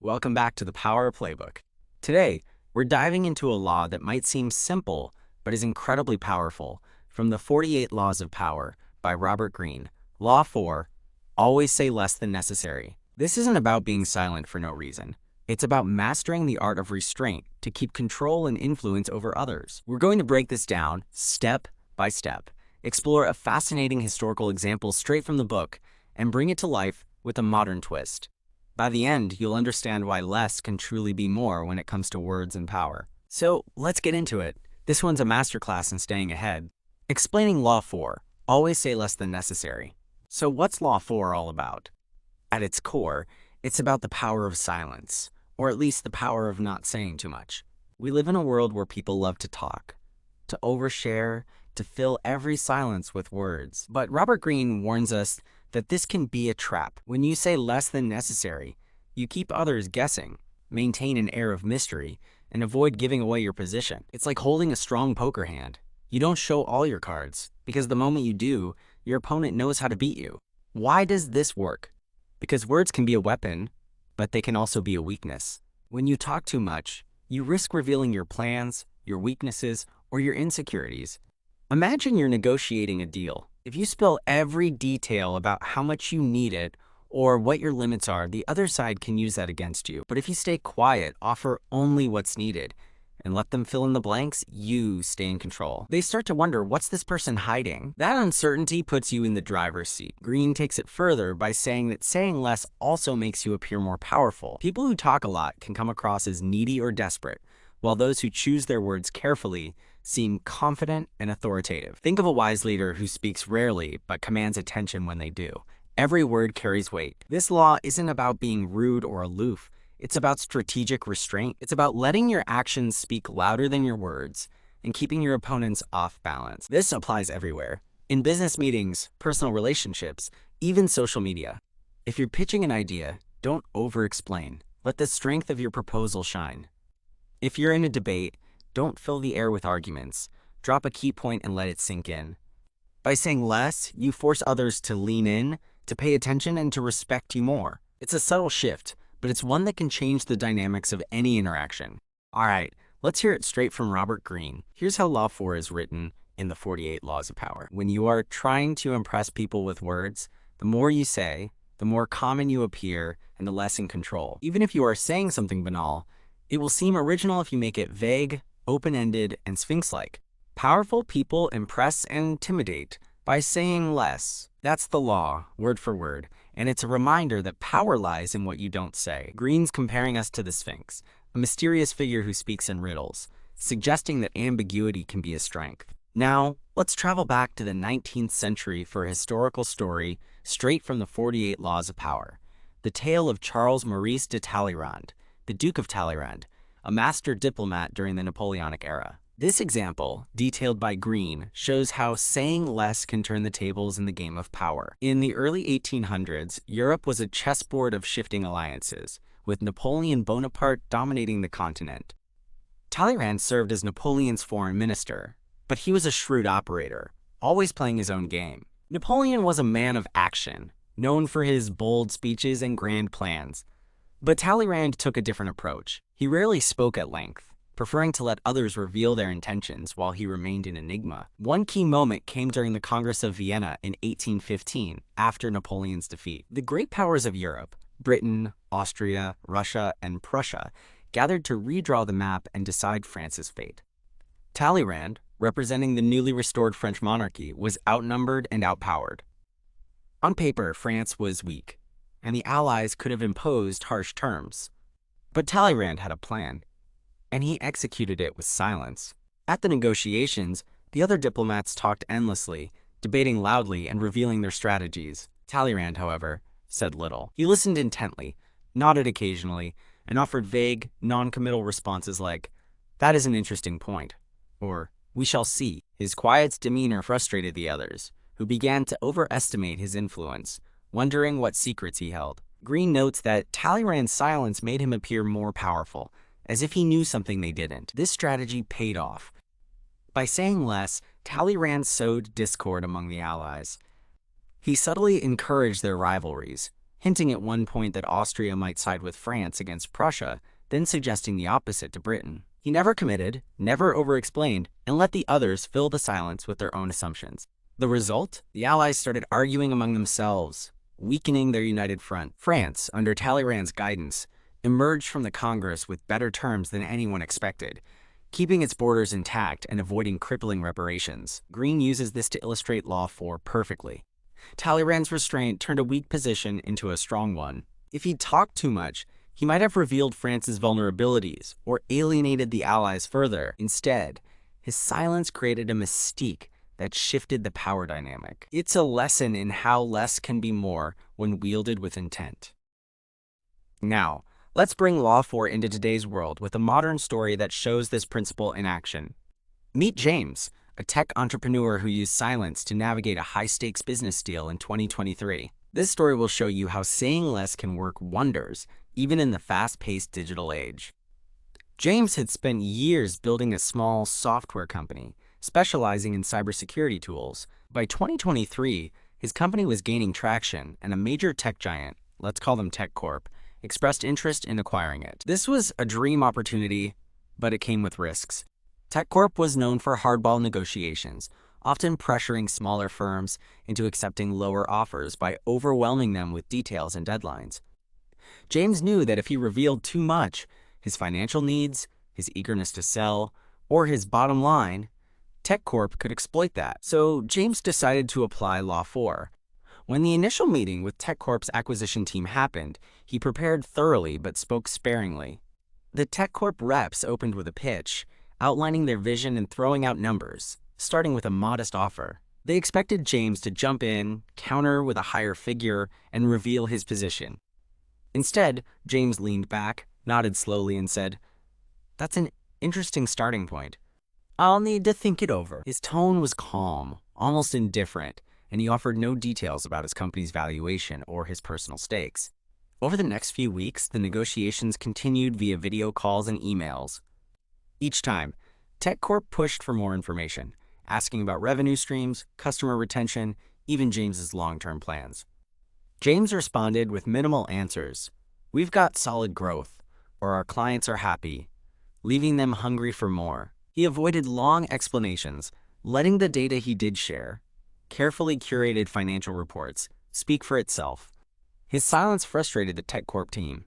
Welcome back to the Power Playbook. Today, we're diving into a law that might seem simple, but is incredibly powerful, from the 48 Laws of Power by Robert Greene. Law 4, always say less than necessary. This isn't about being silent for no reason. It's about mastering the art of restraint to keep control and influence over others. We're going to break this down step by step, explore a fascinating historical example straight from the book, and bring it to life with a modern twist. By the end, you'll understand why less can truly be more when it comes to words and power. So let's get into it. This one's a masterclass in staying ahead. Explaining Law 4, always say less than necessary. So what's Law 4 all about? At its core, it's about the power of silence, or at least the power of not saying too much. We live in a world where people love to talk, to overshare, to fill every silence with words. But Robert Greene warns us that this can be a trap. When you say less than necessary, you keep others guessing, maintain an air of mystery, and avoid giving away your position. It's like holding a strong poker hand. You don't show all your cards, because the moment you do, your opponent knows how to beat you. Why does this work? Because words can be a weapon, but they can also be a weakness. When you talk too much, you risk revealing your plans, your weaknesses, or your insecurities. Imagine you're negotiating a deal. If you spill every detail about how much you need it or what your limits are, the other side can use that against you. But if you stay quiet, offer only what's needed, and let them fill in the blanks, you stay in control. They start to wonder, what's this person hiding? That uncertainty puts you in the driver's seat. Greene takes it further by saying that saying less also makes you appear more powerful. People who talk a lot can come across as needy or desperate, while those who choose their words carefully seem confident and authoritative. Think of a wise leader who speaks rarely but commands attention when they do. Every word carries weight. This law isn't about being rude or aloof. It's about strategic restraint. It's about letting your actions speak louder than your words and keeping your opponents off balance. This applies everywhere. In business meetings, personal relationships, even social media. If you're pitching an idea, don't over-explain. Let the strength of your proposal shine. If you're in a debate, don't fill the air with arguments. Drop a key point and let it sink in. By saying less, you force others to lean in, to pay attention, and to respect you more. It's a subtle shift, but it's one that can change the dynamics of any interaction. All right, let's hear it straight from Robert Greene. Here's how Law 4 is written in the 48 Laws of Power. When you are trying to impress people with words, the more you say, the more common you appear, and the less in control. Even if you are saying something banal, it will seem original if you make it vague, open-ended, and sphinx-like. Powerful people impress and intimidate by saying less. That's the law, word for word, and it's a reminder that power lies in what you don't say. Greene's comparing us to the Sphinx, a mysterious figure who speaks in riddles, suggesting that ambiguity can be a strength. Now, let's travel back to the 19th century for a historical story straight from the 48 Laws of Power, the tale of Charles Maurice de Talleyrand, the Duke of Talleyrand, a master diplomat during the Napoleonic era. This example, detailed by Greene, shows how saying less can turn the tables in the game of power. In the early 1800s, Europe was a chessboard of shifting alliances, with Napoleon Bonaparte dominating the continent. Talleyrand served as Napoleon's foreign minister, but he was a shrewd operator, always playing his own game. Napoleon was a man of action, known for his bold speeches and grand plans. But Talleyrand took a different approach. He rarely spoke at length, preferring to let others reveal their intentions while he remained an enigma. One key moment came during the Congress of Vienna in 1815, after Napoleon's defeat. The great powers of Europe, Britain, Austria, Russia, and Prussia, gathered to redraw the map and decide France's fate. Talleyrand, representing the newly restored French monarchy, was outnumbered and outpowered. On paper, France was weak, and the Allies could have imposed harsh terms. But Talleyrand had a plan, and he executed it with silence. At the negotiations, the other diplomats talked endlessly, debating loudly and revealing their strategies. Talleyrand, however, said little. He listened intently, nodded occasionally, and offered vague, non-committal responses like, "That is an interesting point," or "We shall see." His quiet demeanor frustrated the others, who began to overestimate his influence, wondering what secrets he held. Greene notes that Talleyrand's silence made him appear more powerful, as if he knew something they didn't. This strategy paid off. By saying less, Talleyrand sowed discord among the allies. He subtly encouraged their rivalries, hinting at one point that Austria might side with France against Prussia, then suggesting the opposite to Britain. He never committed, never over-explained, and let the others fill the silence with their own assumptions. The result? The Allies started arguing among themselves, weakening their united front. France, under Talleyrand's guidance, emerged from the Congress with better terms than anyone expected, keeping its borders intact and avoiding crippling reparations. Greene uses this to illustrate Law 4 perfectly. Talleyrand's restraint turned a weak position into a strong one. If he talked too much, he might have revealed France's vulnerabilities or alienated the Allies further. Instead, his silence created a mystique that shifted the power dynamic. It's a lesson in how less can be more when wielded with intent. Now, let's bring Law 4 into today's world with a modern story that shows this principle in action. Meet James, a tech entrepreneur who used silence to navigate a high-stakes business deal in 2023. This story will show you how saying less can work wonders, even in the fast-paced digital age. James had spent years building a small software company, specializing in cybersecurity tools. By 2023, his company was gaining traction, and a major tech giant, let's call them Tech Corp, expressed interest in acquiring it. This was a dream opportunity, but it came with risks. Tech Corp was known for hardball negotiations, often pressuring smaller firms into accepting lower offers by overwhelming them with details and deadlines. James knew that if he revealed too much, his financial needs, his eagerness to sell, or his bottom line, Tech Corp could exploit that. So James decided to apply Law 4. When the initial meeting with Tech Corp's acquisition team happened, he prepared thoroughly but spoke sparingly. The Tech Corp reps opened with a pitch, outlining their vision and throwing out numbers, starting with a modest offer. They expected James to jump in, counter with a higher figure, and reveal his position. Instead, James leaned back, nodded slowly, and said, "That's an interesting starting point. I'll need to think it over." His tone was calm, almost indifferent, and he offered no details about his company's valuation or his personal stakes. Over the next few weeks, the negotiations continued via video calls and emails. Each time, Tech Corp pushed for more information, asking about revenue streams, customer retention, even James's long-term plans. James responded with minimal answers. "We've got solid growth," or "our clients are happy," leaving them hungry for more. He avoided long explanations, letting the data he did share, carefully curated financial reports, speak for itself. His silence frustrated the Tech Corp team,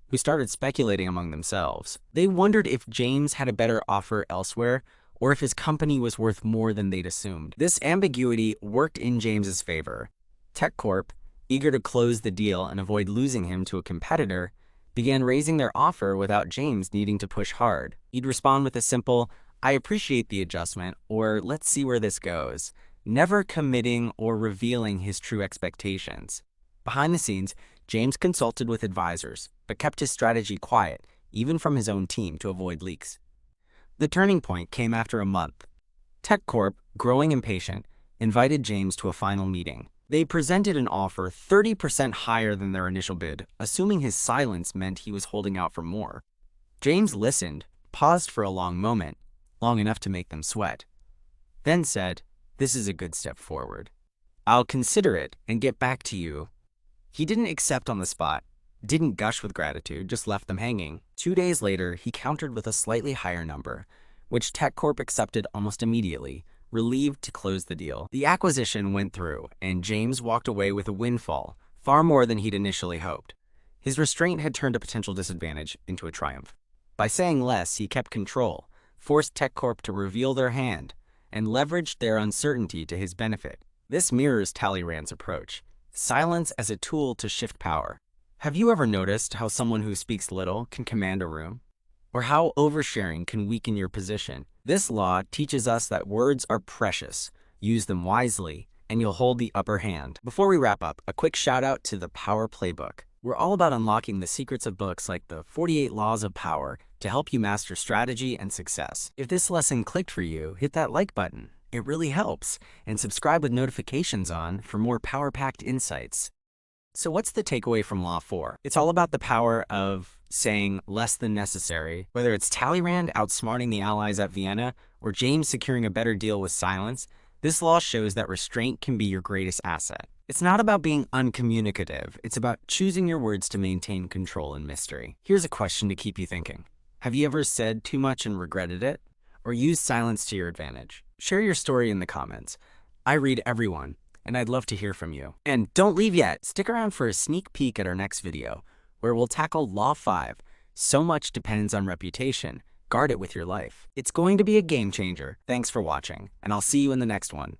who started speculating among themselves. They wondered if James had a better offer elsewhere, or if his company was worth more than they'd assumed. This ambiguity worked in James's favor. Tech Corp, eager to close the deal and avoid losing him to a competitor, began raising their offer without James needing to push hard. He'd respond with a simple, "I appreciate the adjustment," or "let's see where this goes," never committing or revealing his true expectations. Behind the scenes, James consulted with advisors, but kept his strategy quiet, even from his own team, to avoid leaks. The turning point came after a month. Tech Corp, growing impatient, invited James to a final meeting. They presented an offer 30% higher than their initial bid, assuming his silence meant he was holding out for more. James listened, paused for a long moment, long enough to make them sweat, then said, "This is a good step forward. I'll consider it and get back to you." He didn't accept on the spot, didn't gush with gratitude, just left them hanging. 2 days later, he countered with a slightly higher number, which Tech Corp accepted almost immediately, relieved to close the deal. The acquisition went through, and James walked away with a windfall, far more than he'd initially hoped. His restraint had turned a potential disadvantage into a triumph. By saying less, he kept control, forced Tech Corp to reveal their hand, and leveraged their uncertainty to his benefit. This mirrors Talleyrand's approach: silence as a tool to shift power. Have you ever noticed how someone who speaks little can command a room? Or how oversharing can weaken your position? This law teaches us that words are precious. Use them wisely, and you'll hold the upper hand. Before we wrap up, a quick shout out to the Power Playbook. We're all about unlocking the secrets of books like the 48 Laws of Power to help you master strategy and success. If this lesson clicked for you, hit that like button. It really helps. And subscribe with notifications on for more power-packed insights. So what's the takeaway from Law 4? It's all about the power of saying less than necessary. Whether it's Talleyrand outsmarting the Allies at Vienna or James securing a better deal with silence, this law shows that restraint can be your greatest asset. It's not about being uncommunicative. It's about choosing your words to maintain control and mystery. Here's a question to keep you thinking. Have you ever said too much and regretted it? Or used silence to your advantage? Share your story in the comments. I read everyone, and I'd love to hear from you. And don't leave yet. Stick around for a sneak peek at our next video, where we'll tackle Law 5. So much depends on reputation. Guard it with your life. It's going to be a game changer. Thanks for watching, and I'll see you in the next one.